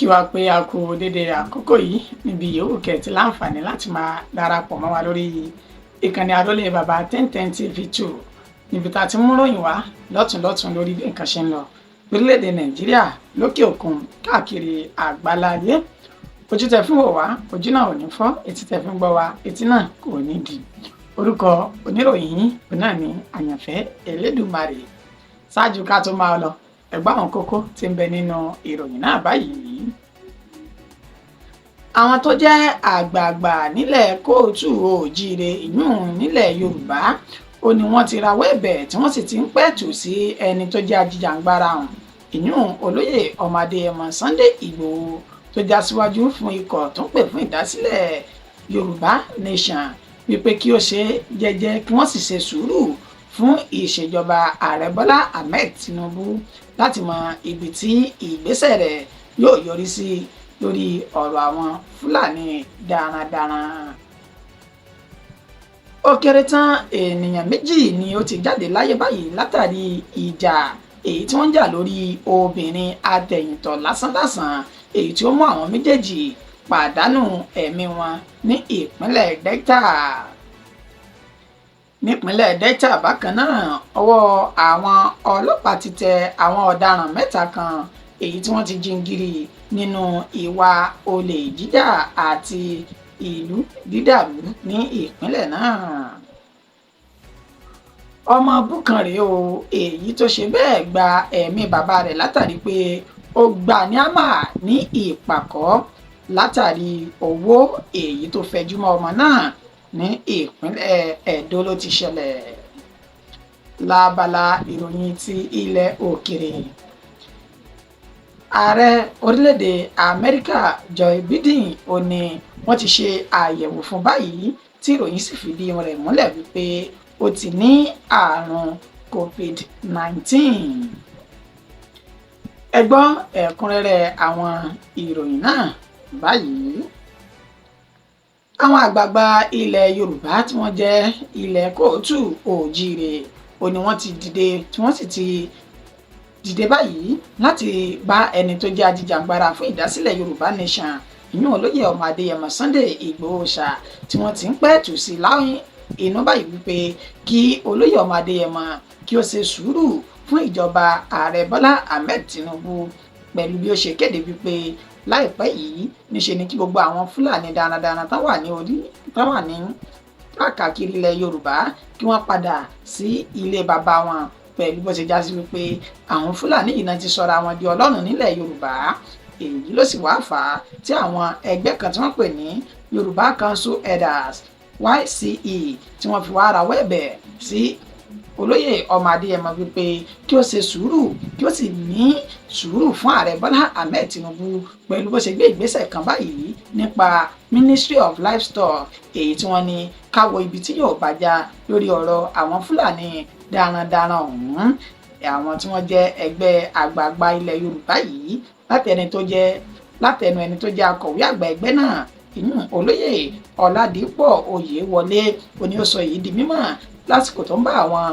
kí wa pé a kú dédé àkókò yìí níbi yòówù kẹ̀tì láǹfààní láti máa darapọ̀ mọ́ wa lórí ìkànnì Àrólé Bàbá 1010 TV2 níbi tá a ti mú ròyìn wá lọ́tùnlọ́tùn lórí bí nǹkan ṣe ń lọ lórílẹ̀‐èdè Nàìjíríà lókè òkun káàkiri àgbáláyé. Ojú tẹ́ fi ń wò wá ojú náà ò ní fọ́, etí tẹ́ fi ń gbọ́ wá etí náà kò ní di. Orúkọ oníròyìn yìí náà ni Àyànfẹ́ Elédùmarè. Ṣáájú ká tó máa lọ, ẹ gbọ́ àwọn kókó tí ń bẹ nínú ìròyìn náà báyìí. Àwọn tó jẹ́ àgbààgbà nílẹ̀ kóòtù òjíire ìyún nílẹ̀ Yorùbá ó ní wọ́n ti rawọ́ ẹ̀bẹ̀ tí wọ́n sì ti ń pẹ̀tù sí ẹni tó jẹ́ ajìjàǹgbara ọ̀hún ìyún olóyè ọmọ Adéyẹmọ Sunday Ìgbòho tó já síwájú fún ikọ̀ tó ń pè fún ìdásílẹ̀ Yorùbá Nation wípé kí ó ṣe jẹ́jẹ́ kí wọ́n sì ṣe sùúrù fún ìṣèjọba ààrẹ Bọ́lá Ahmed Tinubu láti mọ ibi tí ìgbésẹ̀ rẹ̀ yóò yọrí sí lórí ọ̀rọ̀ àwọn Fúlàní darandaran. Ó kéré tán ènìyàn méjì ni ó ti jáde láyé báyìí látàrí ìjà èyí tí wọ́n ń jà lórí obìnrin adẹ̀yìntọ̀ lásánlàsàn èyí tí ó mú àwọn méjèèjì pàdánù ẹ̀mí wọn ní ìpínlẹ̀ Delta. Nípínlẹ̀ Delta bákan náà ọwọ́ àwọn ọlọ́pàá ti tẹ àwọn ọ̀daràn mẹ́ta kan èyí tí wọ́n ti jingiri nínú ìwà olè jíjà àti ìlú dídàrú ní ìpínlẹ̀ náà. Ọmọ búkan rèé o èyí tó ṣe bẹ́ẹ̀ gba ẹ̀mí bàbá rẹ̀ látàrí pé ó gbà ní àmà ní ìpàkọ́ látàrí owó èyí tó fẹjú mọ́ ọmọ náà ní ìpínlẹ̀ Ẹdó ló ti ṣẹlẹ̀. Lábala ìròyìn ti ilẹ̀ òkèrè, ààrẹ orílẹ̀-èdè Amẹ́ríkà Joe Biden ó ní wọ́n ti ṣe àyẹ̀wò fún báyìí tí ìròyìn sì fìdí rẹ̀ múlẹ̀ wípé ó ti ní àrùn COVID-19. Ẹ gbọ́ ẹ̀kúnrẹ́rẹ́ àwọn ìròyìn náà báyìí. Àwọn àgbààgbà ilẹ̀ Yorùbá tí wọ́n jẹ́ ilẹ̀ kóòtù òjíire ó ní wọ́n ti dìde tí wọ́n sì ti dìde báyìí láti bá ẹni tó jẹ́ ajìjàǹgbara fún ìdásílẹ̀ Yorùbá Nation ìyún olóyè ọmọ Adéyẹmọ Sunday Ìgbòho ṣá tí wọ́n ti ń pẹ̀tù sí láwọn inú báyìí wípé kí olóyè ọmọ Adéyẹmọ kí ó ṣe sùúrù fún ìjọba ààrẹ Bọ́lá Ahmed Tinubu pẹ̀lú bí ó ṣe kéde wípé láìpẹ́ yìí níṣe ni kí gbogbo àwọn Fúlàní darandaran tán wà ní káàkiri ilẹ̀ Yorùbá kí wọ́n padà sí ilé bàbá wọn pẹ̀lú bó ṣe já sí wípé àwọn Fúlàní yìí náà ti sọra wọn di Ọlọ́run nílẹ̀ Yorùbá. Èyí ló sì wá fà á tí àwọn ẹgbẹ́ kan tí wọ́n pè ní Yorùbá Council Elders YCE tí wọ́n fi wá rawọ́ ẹ̀bẹ̀ sí olóyè ọmọ Adéyẹmọ wípé kí ó ṣe sùúrù kí ó sì ní sùúrù fún ààrẹ Bọ́lá Ahmed Tinubu pẹ̀lú bó ṣe gbé ìgbésẹ̀ kan báyìí nípa Ministry of Livestock èyí tí wọ́n ní káwọ ibi tí yóò bá já lórí ọ̀rọ̀ àwọn Fúlàní darandaran ọ̀hún. Àwọn tí wọ́n jẹ́ ẹgbẹ́ àgbààgbà ilẹ̀ Yorùbá yìí látẹnu ẹni tó jẹ́ akọ̀wé àgbà ẹgbẹ́ náà ìyún olóyè Ọládìpọ̀ Oyèwọlé ó ní ó sọ èyí di mímọ̀ lásìkò tó ń bá àwọn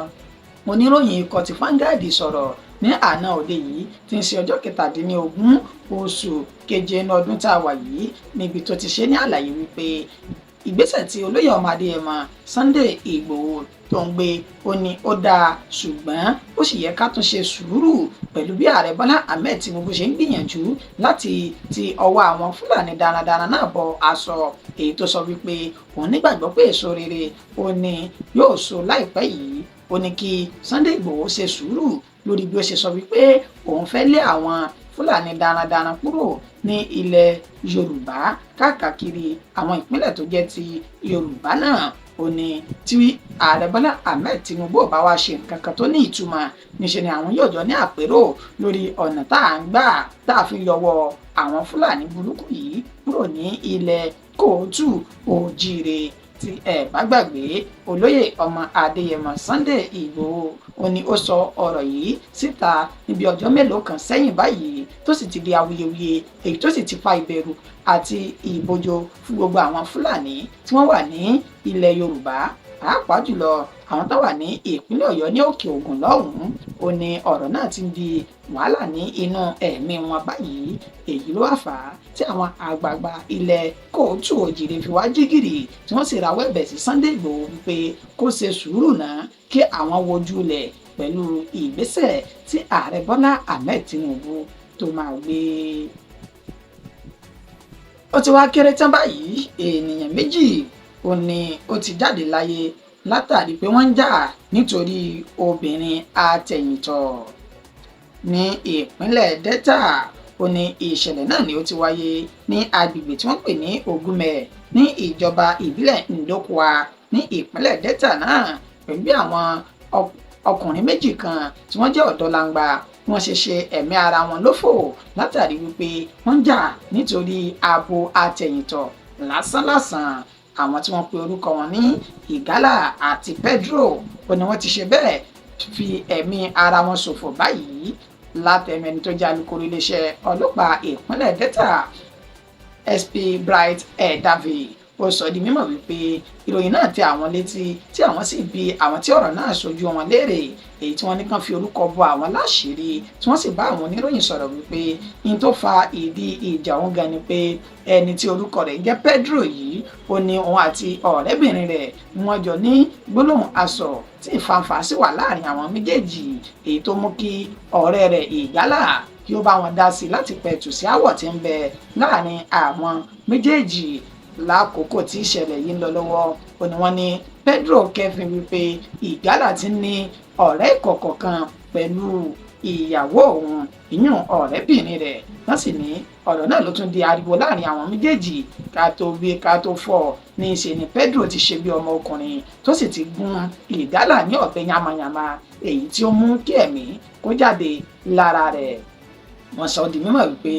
oníròyìn ikọ̀ ti Vanguard sọ̀rọ̀ ní àná òde yìí tí ń ṣe ọjọ́ 17 oṣù keje ní ọdún tá a wà yìí níbi tó ti ṣe ní àlàyé wípé ìgbésẹ̀ tí olóyè ọmọ Adéyẹmọ Sunday Ìgbòho tó ń gbé ó ní ó dáa ṣùgbọ́n ó sì yẹ ká tún ṣe sùúrù pẹ̀lú bí ààrẹ Bọ́lá Ahmed Tinubu ṣe ń gbìyànjú láti ti ọwọ́ àwọn Fúlàní darandaran náà bọ aṣọ èyí tó sọ wípé òun nígbàgbọ́ pé èso rere ó ní yóò so láìpẹ́ yìí. Ó ní kí Sunday Ìgbòho ṣe sùúrù lórí bí ó ṣe sọ wípé òun fẹ́ lé àwọn Fúlàní darandaran kúrò ní ilẹ̀ Yorùbá káàkiri àwọn ìpínlẹ̀ tó jẹ́ ti Yorùbá náà. Ó ní tí ààrẹ Bọ́lá Ahmed Tinubu ò bá wá ṣe nǹkan kan tó ní ìtumọ̀ níṣe ni àwọn yóò jọ ní àpérò lórí ọ̀nà tá à ń gbà tá a fi yọwọ́ àwọn Fúlàní burúkú yìí kúrò ní ilẹ̀ kóòtù òjíire. Tí ẹ bá gbàgbé olóyè ọmọ Adéyẹmọ Sunday Ìgbòho ó ní ó sọ ọ̀rọ̀ yìí síta níbi ọjọ́ mélòó kan sẹ́yìn báyìí tó sì ti di awuyewuye èyí tó sì ti fa ìbẹ̀rù àti ìbojo fún gbogbo àwọn Fúlàní tí wọ́n wà ní ilẹ̀ Yorùbá pàápàá jùlọ àwọn tó wà ní ìpínlẹ̀ Ọ̀yọ́ ní Òkè Ògùn lọ́hùn-ún ó ní ọ̀rọ̀ náà ti ń di wàhálà ní inú ẹ̀mí wọn báyìí. Èyí ló wá fà á tí àwọn àgbààgbà ilẹ̀ kóòtù òjìrè fi wá jígìrì tí wọ́n sì rawọ́ ẹ̀bẹ̀ sí Sunday Igboho wípé kó ṣe sùúrù náà kí àwọn wojú lẹ̀ pẹ̀lú ìgbésẹ̀ tí ààrẹ Bọ́lá Ahmed Tinubu tó máa gbé. Ó ti wá kéré tán báyìí ènìyàn méjì ó ní ó ti jáde láyé látàrí pé wọ́n ń jà nítorí obìnrin atẹ̀yìntọ̀ ní ìpínlẹ̀ Delta. Ó ní ìṣẹ̀lẹ̀ náà ni ó ti wáyé ní agbègbè tí wọ́n pè ní Ògùnmẹ̀ ní ìjọba ìbílẹ̀ Ndokwa ní ìpínlẹ̀ Delta náà pẹ̀lú bí àwọn ọkùnrin méjì kan tí wọ́n jẹ́ ọ̀dọ́langba wọ́n ṣe ẹ̀mí ara wọn lófò látàrí wípé wọ́n ń jà nítorí abo atẹ̀yìntọ̀ lásánlàsàn. Àwọn tí wọ́n pe orúkọ wọn ní Ìgálà àti Pedro ó ní wọ́n ti ṣe bẹ́ẹ̀ fi ẹ̀mí ara wọn ṣòfò báyìí látẹ̀mẹ́ni tó jẹ́ alukoro iléeṣẹ́ ọlọ́pàá ìpínlẹ̀ Delta SP Bright Edavi ó sọ di mímọ̀ wípé ìròyìn náà tẹ àwọn létí tí àwọn sì bi àwọn tí ọ̀rọ̀ náà ṣojú wọn léèrè èyí tí wọ́n ní kàn fi orúkọ bo àwọn láṣìírí tí wọ́n sì bá àwọn oníròyìn sọ̀rọ̀ wípé in tó fa ìdí ìjà òun gan ni pé ẹni tí orúkọ rẹ̀ jẹ́ Pedro yìí ó ní òun àti ọ̀rẹ́bìnrin rẹ̀ ni wọ́n jọ ní gbólóhùn asọ̀ tí ìfàǹfà sì wà láàrin àwọn méjèèjì èyí tó mú kí ọ̀rẹ́ rẹ̀ Ìgálà kí ó bá wọn dá sí láti pẹ̀tù sí áwọ̀ tí ń bẹ láàrin àwọn méjèèjì lákòókò tí ìṣẹ̀lẹ̀ yìí ń lọ lọ́wọ́. Ó ní wọ́n ní Pedro kẹ́fìn wípé Ìgálà ti ní ọ̀rẹ́ ìkọ̀kọ̀ kan pẹ̀lú ìyàwó òun ìyún ọ̀rẹ́bìnrin rẹ̀ wọ́n sì ní ọ̀rọ̀ náà ló tún di ariwo láàrin àwọn méjèèjì ká tó gbé ká tó fọ̀ ní í ṣe ni Pedro ti ṣe bí ọmọ ọkùnrin tó sì ti gún Ìgálà ní ọ̀bẹ yamayama èyí tí ó mú kí ẹ̀mí kó jáde lára rẹ̀. Wọ́n sọ di mímọ̀ wípé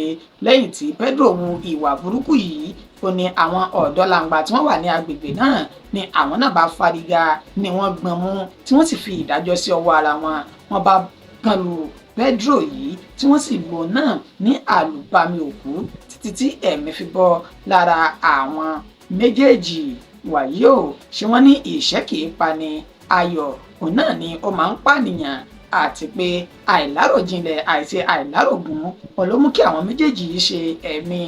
lẹ́yìn tí Pedro wu ìwà burúkú yìí ó ní àwọn ọ̀dọ́langba tí wọ́n wà ní agbègbè náà ni àwọn náà bá fárígá ni wọ́n gbọ́n mú tí wọ́n sì fi ìdájọ́ sí ọwọ́ ara wọn. Wọ́n bá kàn lu Pedro yìí tí wọ́n sì lò náà ní àlùbami òkú títí tí ẹ̀mí fi bọ́ lára àwọn méjèèjì. Wàyí o ṣé wọ́n ní ìṣẹ́ kìí pani ayọ̀ òun náà ni ó máa ń pànìyàn àti pé àìláròjinlẹ̀ àìṣe àìlárògùn wọn ló mú kí àwọn méjèèjì yìí ṣe ẹ̀mí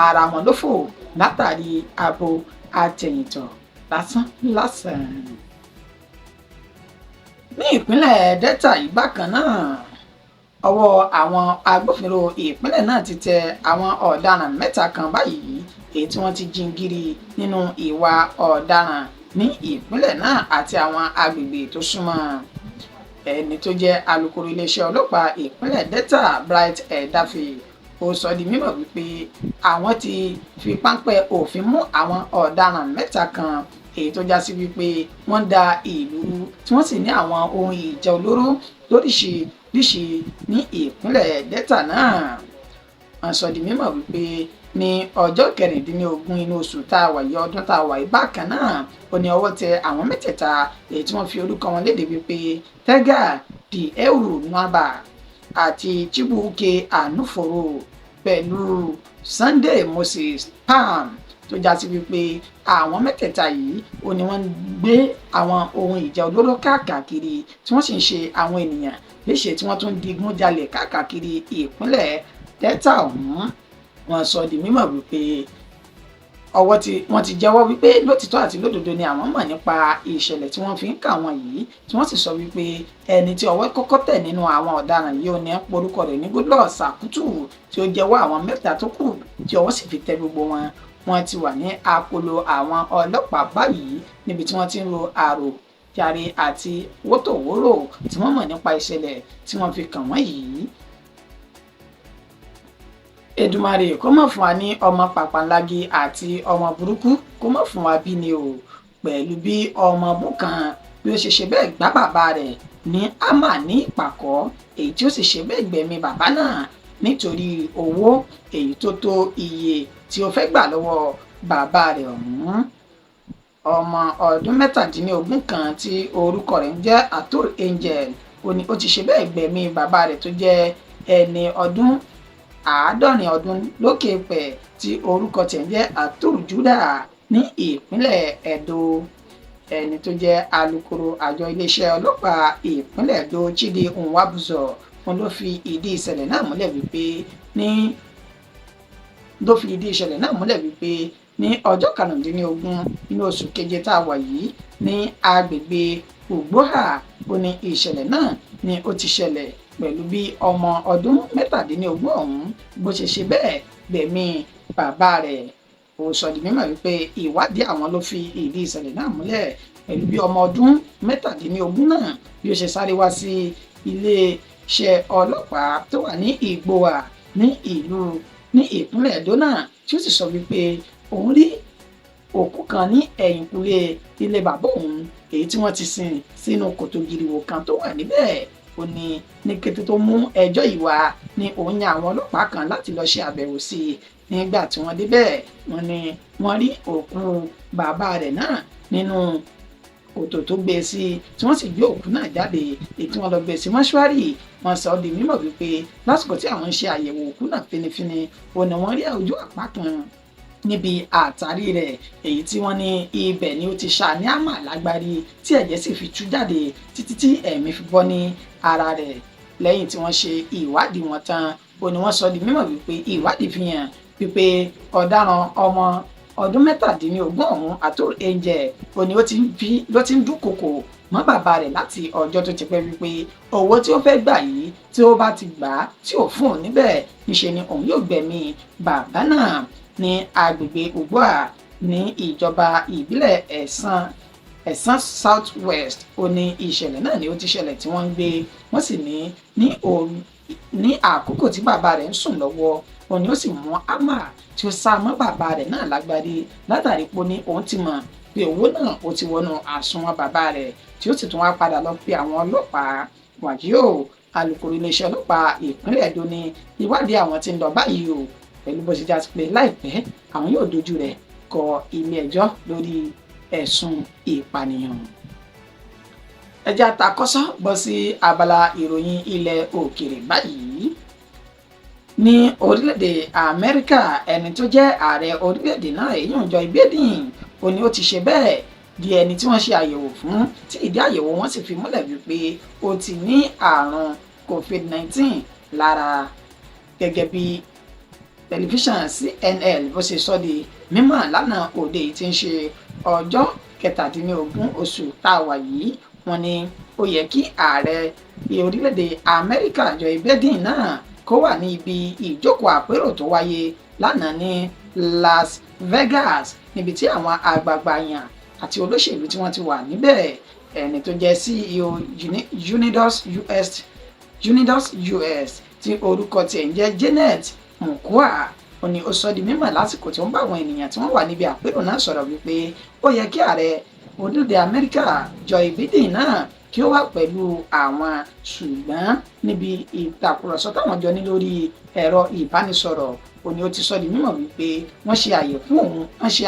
ara wọn lófò látàrí abo atẹ̀yìntọ̀ lásán. Ní ìpínlẹ̀ Delta yìí bákan náà ọwọ́ àwọn agbófinró ìpínlẹ̀ náà ti tẹ àwọn ọ̀daràn mẹ́ta kan báyìí èyí tí wọ́n ti jingiri nínú ìwà ọ̀daràn ní ìpínlẹ̀ náà àti àwọn agbègbè tó súnmọ́. Ẹni tó jẹ́ alukoro iléeṣẹ́ ọlọ́pàá ìpínlẹ̀ Delta Bright Edafi ó sọ di mímọ̀ wípé àwọn ti fi páńpẹ́ òfin mú àwọn ọ̀daràn mẹ́ta kan èyí tó já sí wípé wọ́n da ìlú tí wọ́n sì ní àwọn ohun ìjà olóró lóríṣiríṣi ní ìpínlẹ̀ Delta náà. Wọ́n sọ di mímọ̀ wípé ní ọjọ́ 16 inú oṣù tá a wà yìí ọdún tá a wà yìí bákan náà ó ní ọwọ́ tẹ àwọn mẹ́tẹ̀ẹ̀ta èyí tí wọ́n fi orúkọ wọn léde wípé Tega Dieru Nwaba àti Chibuike Anuforo pẹ̀lú Sunday Moses Pam tó já sí wípé àwọn mẹ́tẹ̀ẹ̀ta yìí ó ní wọ́n ń gbé àwọn ohun ìjà olóró káàkiri tí wọ́n sì ń ṣe àwọn ènìyàn léṣe tí wọ́n tún digun jalè káàkiri ìpínlẹ̀ Delta ọ̀hún. Wọ́n sọ di mímọ̀ wípé wọ́n ti jẹ́wọ́ wípé lótìtọ́ àti lódodo ni àwọn mọ̀ nípa ìṣẹ̀lẹ̀ tí wọ́n fi ń kà wọ́n yìí tí wọ́n sì sọ wípé ẹni tí ọwọ́ kọ́kọ́ tẹ̀ nínú àwọn ọ̀daràn yìí ó ní porúkọ rẹ̀ ní Goodluck Sakutu tí ó jẹ́wọ́ àwọn mẹ́ta tó kù tí ọwọ́ sì fi tẹ gbogbo wọn. Wọ́n ti wà ní akolo àwọn ọlọ́pàá báyìí níbi tí wọ́n ti ń ro àròjàre àti wótòwórò tí wọ́n mọ̀ nípa ìṣẹ̀lẹ̀ tí wọ́n fi kàn wọ́n yìí. Èdùmàrè kó mọ̀ fún wa ní ọmọ pàpàǹlági àti ọmọ burúkú kó mọ̀ fún wa bí ni o pẹ̀lú bí ọmọ bùkàn bí ó ṣe bẹ́ẹ̀ gbá bàbá rẹ̀ ní ámà ní ìpàkọ́ èyí tí ó sì ṣe bẹ́ẹ̀ gbẹ̀mí bàbá náà nítorí owó èyí tó tó iye tí ó fẹ́ gbà lọ́wọ́ bàbá rẹ̀ ọ̀hún. Ọmọ ọdún 17 kan tí orúkọ rẹ̀ ń jẹ́ Arthur Angel ó ti ṣe bẹ́ẹ̀ gbẹ̀mí bàbá rẹ̀ tó jẹ́ ẹni ọdún 70 lókè pẹ̀ tí orúkọ tẹ̀ ń jẹ́ Arthur Judah ní ìpínlẹ̀ Edo. ẹni tó jẹ́ alukoro àjọ iléeṣẹ́ ọlọ́pàá ìpínlẹ̀ Edo Chidi Nwabuzo wọn ló fi ìdí ìṣẹ̀lẹ̀ náà múlẹ̀ wípé ní ọjọ́ 15 nínú oṣù keje tá a wà yìí ní agbègbè Ugboha ó ní ìṣẹ̀lẹ̀ náà ni ó ti ṣẹlẹ̀ pẹ̀lú bí ọmọ ọdún 17 ọ̀hún bó ṣe bẹ́ẹ̀ gbẹ̀mí bàbá rẹ̀. Ó sọ di mímọ̀ wípé ìwádìí àwọn ló fi ìdí ìṣẹ̀lẹ̀ náà múlẹ̀ pẹ̀lú bí ọmọ ọdún 17 náà bí ó ṣe sáré wá sí iléeṣẹ́ ọlọ́pàá tó wà ní Ìgbòhà ní ìpínlẹ̀ Edo náà tí ó sì sọ wípé òun rí òkú kan ní ẹ̀yìnkùlé ilé bàbá òun èyí tí wọ́n ti sin sínú kòtò gìrìwò kan tó wà níbẹ̀. Ó ní kété tó mú ẹjọ́ yìí wá ní òun yan àwọn ọlọ́pàá kan láti lọ ṣe àbẹ̀wò sí i. Nígbà tí wọ́n débẹ̀ wọ́n ní wọ́n rí òkú bàbá rẹ̀ náà nínú kòtò tó gbé sí tí wọ́n sì gbé òkú náà jáde èyí tí wọ́n lọ gbé sí mọ́ṣúárì. Wọ́n sọ di mímọ̀ wípé lásìkò tí àwọn ń ṣe àyẹ̀wò òkú náà finifini ó ní wọ́n rí ojú àpá kan níbi àtàrí rẹ̀ èyí tí wọ́n ní ibẹ̀ ni ó ti ṣá ní àmà lágbárí tí ẹ̀jẹ̀ sì fi tú jáde títí tí ẹ̀mí fi bọ́ ní ara rẹ̀. Lẹ́yìn tí wọ́n ṣe ìwádìí wọn tán ó ní wọ́n sọ di mímọ̀ wípé ìwádìí fi hàn wípé ọ̀daràn ọmọ ọdún 17 ọ̀hún Atol Angel ó ní ló ti ń dúnkokò mọ́ bàbá rẹ̀ láti ọjọ́ tó ti pẹ́ wípé owó tí ó fẹ́ gbà yìí tí ó bá ti gbà á tí ò fún òun níbẹ̀ níṣe ni òun yóò gbẹ̀mí bàbá náà ní agbègbè Ugboha ní ìjọba ìbílẹ̀ Ẹ̀sán South West. Ó ní ìṣẹ̀lẹ̀ náà ni ó ti ṣẹlẹ̀ tí wọ́n ń gbé wọ́n sì ní àkókò tí bàbá rẹ̀ ń sùn lọ́wọ́ ó ní ó sì mú hámà tí ó sá mọ́ bàbá rẹ̀ náà lágbárí látàrí pé ó ní òun ti mọ̀ pé owó náà ó ti wọnú àsùnwọ̀n bàbá rẹ̀ tí ó sì tún wá padà lọ pe àwọn ọlọ́pàá. Wàyí o alukoro iléeṣẹ́ ọlọ́pàá ìpínlẹ̀ Edo ní ìwádìí àwọn tí ń lọ báyìí o pẹ̀lú bó ṣe já sí pé láìpẹ́ àwọn yóò dojú rẹ̀ kọ ilé ẹjọ́ lórí ẹ̀sùn ìpànìyàn. Ẹ jẹ́ àtàkọ́sọ́ bọ́ sí abala ìròyìn ilẹ̀ òkèèrè báyìí. Ní orílẹ̀-èdè Amẹ́ríkà ẹni tó jẹ́ ààrẹ orílẹ̀-èdè náà èyí Joe Biden ó ní ó ti ṣe bẹ́ẹ̀ di ẹni tí wọ́n ṣe àyẹ̀wò fún tí ìdí àyẹ̀wò wọn sì fi múlẹ̀ wípé ó ti ní àrùn COVID-19 lára. Gẹ́gẹ́ bí tẹlifíṣàn CNN bó ṣe sọ di mímọ̀ lánàá òde yìí tí ń ṣe ọjọ́ 17 oṣù tá a wà yìí wọ́n ní ó yẹ kí ààrẹ orílẹ̀-èdè Amẹ́ríkà Joe Biden náà kó wà ní ibi ìjókòó àpérò tó wáyé lánàá ní Las Vegas níbi tí àwọn àgbààgbà yàn àti olóṣèlú tí wọ́n ti wà níbẹ̀. Ẹni tó jẹ́ CEO Unidos US tí orúkọ tiẹ̀ ń jẹ́ Janet Mukwa ó ní ó sọ di mímọ̀ lásìkò tí ó ń bá àwọn ènìyàn tí wọ́n wà níbi àpérò náà sọ̀rọ̀ wípé ó yẹ kí ààrẹ orílẹ̀-èdè Amẹ́ríkà Joe Biden náà kí ó wà pẹ̀lú àwọn ṣùgbọ́n níbi ìtàkùrọ̀sọ táwọn jọ ní lórí ẹ̀rọ ìbánisọ̀rọ̀ ó ní ó ti sọ di mímọ̀ wípé wọ́n ṣe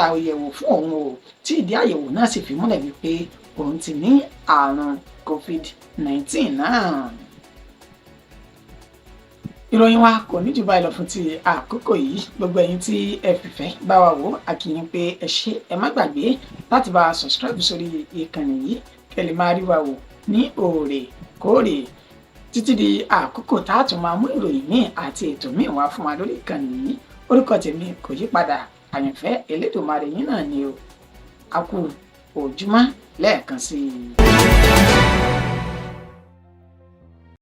àyẹ̀wò fún òun o tí ìdí àyẹ̀wò náà sì fi múlẹ̀ wípé òun ti ní àrùn COVID-19 náà. Ìròyìn wa kò ní jù báyìí lọ fún ti àkókò yìí. Gbogbo ẹ̀yin tí ẹ fìfẹ́ bá wa wò a kí yín pé ẹ ṣé ẹ má gbàgbé láti bá a subscribe sórí ìkànnì yìí kẹ́ lè máa rí wa wò ní òòrèkóòrè títí di àkókò tá a tún máa mú ìròyìn míì àti ètò míì wá fún wa lórí ìkànnì yìí. Orúkọ tèmi kò yí padà, àyànfẹ́ Elédùmarè yín náà ni o. A kú òjúmọ́ lẹ́ẹ̀kan sí i.